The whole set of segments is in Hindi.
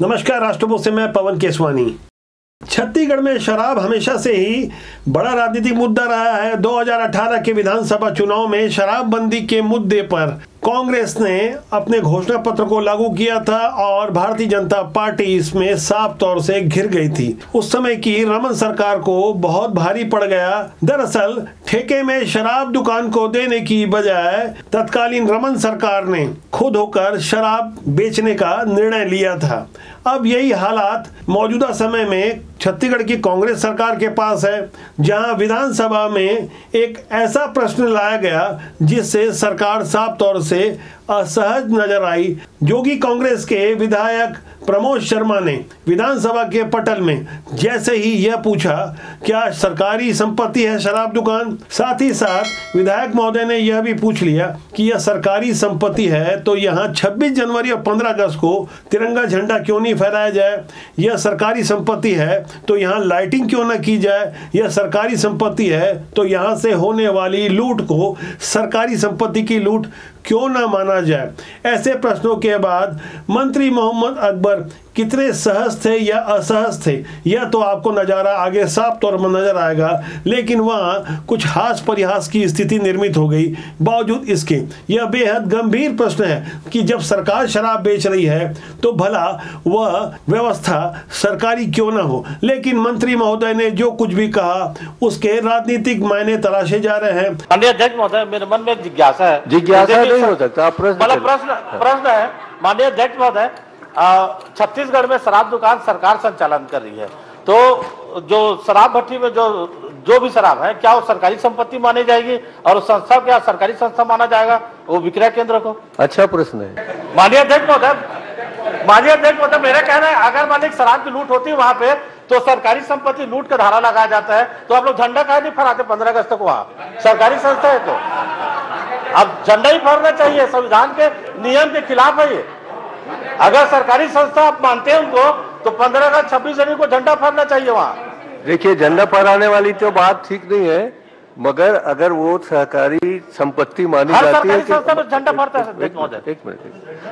नमस्कार, राष्ट्रभोज से मैं पवन केसवानी। छत्तीसगढ़ में शराब हमेशा से ही बड़ा राजनीतिक मुद्दा रहा है। 2018 के विधानसभा चुनाव में शराबबंदी के मुद्दे पर कांग्रेस ने अपने घोषणा पत्र को लागू किया था और भारतीय जनता पार्टी इसमें साफ तौर से घिर गई थी। उस समय की रमन सरकार को बहुत भारी पड़ गया। दरअसल ठेके में शराब दुकान को देने की बजाय तत्कालीन रमन सरकार ने खुद होकर शराब बेचने का निर्णय लिया था। अब यही हालात मौजूदा समय में छत्तीसगढ़ की कांग्रेस सरकार के पास है, जहां विधानसभा में एक ऐसा प्रश्न लाया गया जिससे सरकार साफ तौर से असहज नजर आई। जो कि कांग्रेस के विधायक प्रमोद शर्मा ने विधानसभा के पटल में जैसे ही यह पूछा क्या सरकारी संपत्ति है शराब दुकान, साथ ही साथ विधायक महोदय ने यह भी पूछ लिया कि यह सरकारी संपत्ति है तो यहाँ 26 जनवरी और 15 अगस्त को तिरंगा झंडा क्यों नहीं फहराया जाए। यह सरकारी संपत्ति है तो यहाँ लाइटिंग क्यों न की जाए। यह सरकारी संपत्ति है तो यहाँ से होने वाली लूट को सरकारी संपत्ति की लूट क्यों ना माना जाए। ऐसे प्रश्नों के बाद मंत्री मोहम्मद अकबर कितने सहज थे या असहज थे यह तो आपको नज़ारा आगे साफ तौर पर नजर आएगा, लेकिन वहाँ कुछ हास परिहास की स्थिति निर्मित हो गई। बावजूद इसके यह बेहद गंभीर प्रश्न है कि जब सरकार शराब बेच रही है तो भला वह व्यवस्था सरकारी क्यों ना हो। लेकिन मंत्री महोदय ने जो कुछ भी कहा उसके राजनीतिक मायने तलाशे जा रहे हैं। अध्यक्ष महोदय, मेरे मन में जिज्ञासा है। नहीं हो सकता प्रश्न है माननीय अध्यक्ष महोदय, छत्तीसगढ़ में शराब दुकान सरकार संचालन कर रही है, तो जो शराब भट्टी में जो भी शराब है क्या वो सरकारी संपत्ति मानी जाएगी और उस संस्था क्या सरकारी संस्था माना जाएगा वो विक्रय केंद्र को? अच्छा प्रश्न है माननीय अध्यक्ष महोदय, मेरा कहना है अगर मालिक शराब की लूट होती है वहां पे तो सरकारी संपत्ति लूट का धारा लगाया जाता है, तो आप लोग झंडा काहे नहीं फहराते 15 अगस्त को? वहां सरकारी संस्था है तो अब झंडा ही फहराना चाहिए। संविधान के नियम के खिलाफ है ये। अगर सरकारी संस्था आप मानते हैं उनको तो 15 अगस्त 26 जनवरी को झंडा फहराना चाहिए वहां। देखिए, झंडा फहराने वाली तो बात ठीक नहीं है, मगर अगर वो सहकारी संपत्ति मानी जाती है झंडा फहरता है। एक मिनट,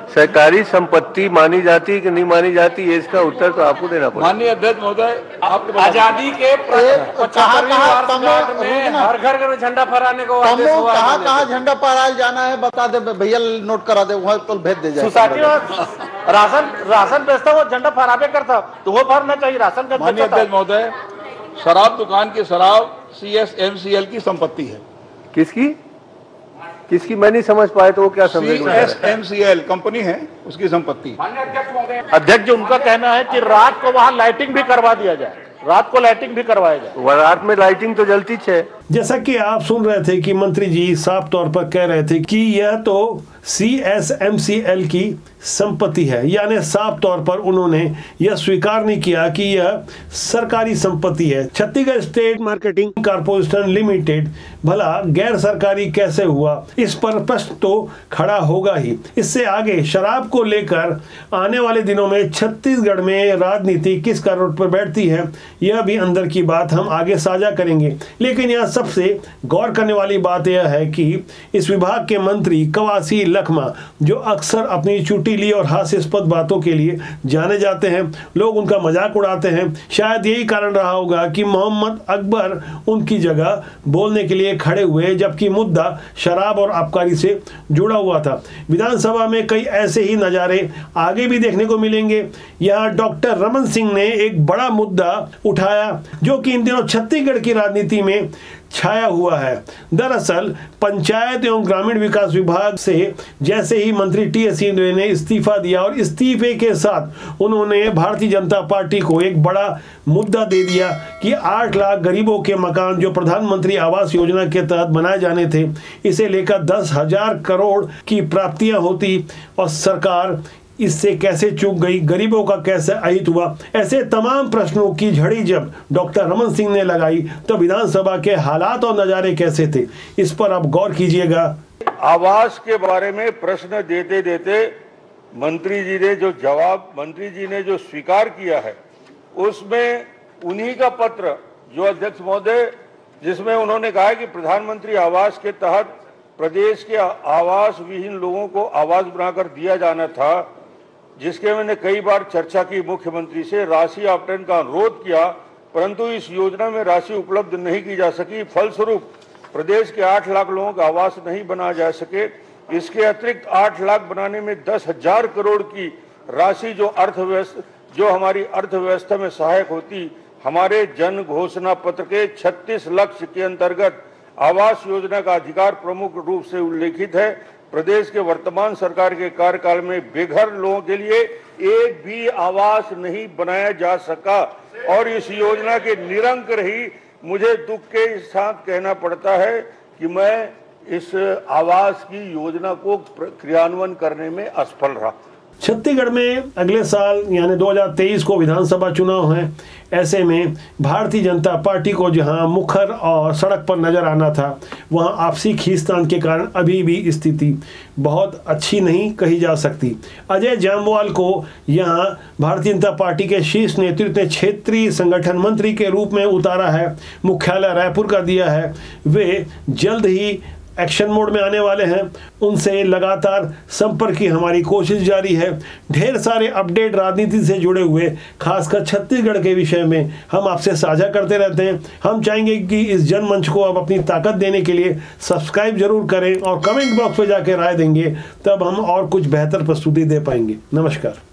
सहकारी संपत्ति मानी जाती है कि नहीं मानी जाती है इसका उत्तर तो आपको देना पड़ेगा। माननीय अध्यक्ष महोदय, आजादी के हर घर में झंडा फहराने को कहाँ झंडा फहराया जाना है बता दे भैया, नोट करा दे, वहाँ तो भेज दे जाए। सोसाइटी राशन बेचता वो झंडा फहरावे करता तो वो फहरना चाहिए राशन का। माननीय अध्यक्ष महोदय, शराब दुकान की शराब CSMCL की संपत्ति है। किसकी मैं नहीं समझ पाए तो वो क्या समझ? CSMCL कंपनी है, उसकी संपत्ति। अध्यक्ष जी, उनका कहना है कि रात को वहां लाइटिंग भी करवा दिया जाए, रात को लाइटिंग भी करवाया जाए। रात में लाइटिंग तो जलती है। जैसा कि आप सुन रहे थे कि मंत्री जी साफ तौर पर कह रहे थे कि यह तो CSMCL की संपत्ति है, यानी साफ तौर पर उन्होंने यह स्वीकार नहीं किया कि यह सरकारी संपत्ति है। Chhattisgarh state marketing corporation limited भला गैर सरकारी कैसे हुआ, इस पर प्रश्न तो खड़ा होगा ही। इससे आगे शराब को लेकर आने वाले दिनों में छत्तीसगढ़ में राजनीति किस करोड़ पर बैठती है यह भी अंदर की बात हम आगे साझा करेंगे। लेकिन यह सबसे गौर करने वाली बात यह है कि इस विभाग के मंत्री कवासी लखमा, जो अक्सर अपनी चुटीली और हास्यास्पद बातों के लिए जाने जाते हैं, लोग उनका मजाक उड़ाते हैं, शायद यही कारण रहा होगा कि मोहम्मद अकबर उनकी जगह बोलने के लिए खड़े हुए, जबकि मुद्दा शराब और आबकारी से जुड़ा हुआ था। विधानसभा में कई ऐसे ही नज़ारे आगे भी देखने को मिलेंगे। यहाँ डॉक्टर रमन सिंह ने एक बड़ा मुद्दा उठाया जो कि इन दिनों छत्तीसगढ़ की राजनीति में छाया हुआ है। दरअसल पंचायत एवं ग्रामीण विकास विभाग से जैसे ही मंत्री TS सिंहदेव ने इस्तीफा दिया और इस्तीफे के साथ उन्होंने भारतीय जनता पार्टी को एक बड़ा मुद्दा दे दिया कि 8 लाख गरीबों के मकान जो प्रधानमंत्री आवास योजना के तहत बनाए जाने थे, इसे लेकर 10,000 करोड़ की प्राप्तियां होती और सरकार इससे कैसे चूक गई, गरीबों का कैसे अहित हुआ। ऐसे तमाम प्रश्नों की झड़ी जब डॉक्टर रमन सिंह ने लगाई तो विधानसभा के हालात और नज़ारे कैसे थे, इस पर आप गौर कीजिएगा। आवास के बारे में प्रश्न देते देते मंत्री जी ने जो स्वीकार किया है उसमें उन्हीं का पत्र जो अध्यक्ष महोदय, जिसमें उन्होंने कहा कि प्रधानमंत्री आवास के तहत प्रदेश के आवास विहीन लोगों को आवास बनाकर दिया जाना था, जिसके मैंने कई बार चर्चा की मुख्यमंत्री से, राशि आवंटन का अनुरोध किया, परंतु इस योजना में राशि उपलब्ध नहीं की जा सकी। फलस्वरूप प्रदेश के 8 लाख लोगों का आवास नहीं बनाया जा सके। इसके अतिरिक्त 8 लाख बनाने में 10,000 करोड़ की राशि जो हमारी अर्थव्यवस्था में सहायक होती, हमारे जन घोषणा पत्र के 36 लक्ष्य के अंतर्गत आवास योजना का अधिकार प्रमुख रूप से उल्लेखित है। प्रदेश के वर्तमान सरकार के कार्यकाल में बेघर लोगों के लिए एक भी आवास नहीं बनाया जा सका और इस योजना के निरंक रही। मुझे दुख के साथ कहना पड़ता है कि मैं इस आवास की योजना को क्रियान्वयन करने में असफल रहा। छत्तीसगढ़ में अगले साल यानी 2023 को विधानसभा चुनाव हैं। ऐसे में भारतीय जनता पार्टी को जहां मुखर और सड़क पर नजर आना था, वहां आपसी खींचतान के कारण अभी भी स्थिति बहुत अच्छी नहीं कही जा सकती। अजय जामवाल को यहां भारतीय जनता पार्टी के शीर्ष नेतृत्व ने क्षेत्रीय संगठन मंत्री के रूप में उतारा है, मुख्यालय रायपुर का दिया है। वे जल्द ही एक्शन मोड में आने वाले हैं। उनसे लगातार संपर्क की हमारी कोशिश जारी है। ढेर सारे अपडेट राजनीति से जुड़े हुए, खासकर छत्तीसगढ़ के विषय में हम आपसे साझा करते रहते हैं। हम चाहेंगे कि इस जनमंच को आप अपनी ताकत देने के लिए सब्सक्राइब जरूर करें और कमेंट बॉक्स में जाकर राय देंगे, तब हम और कुछ बेहतर प्रस्तुति दे पाएंगे। नमस्कार।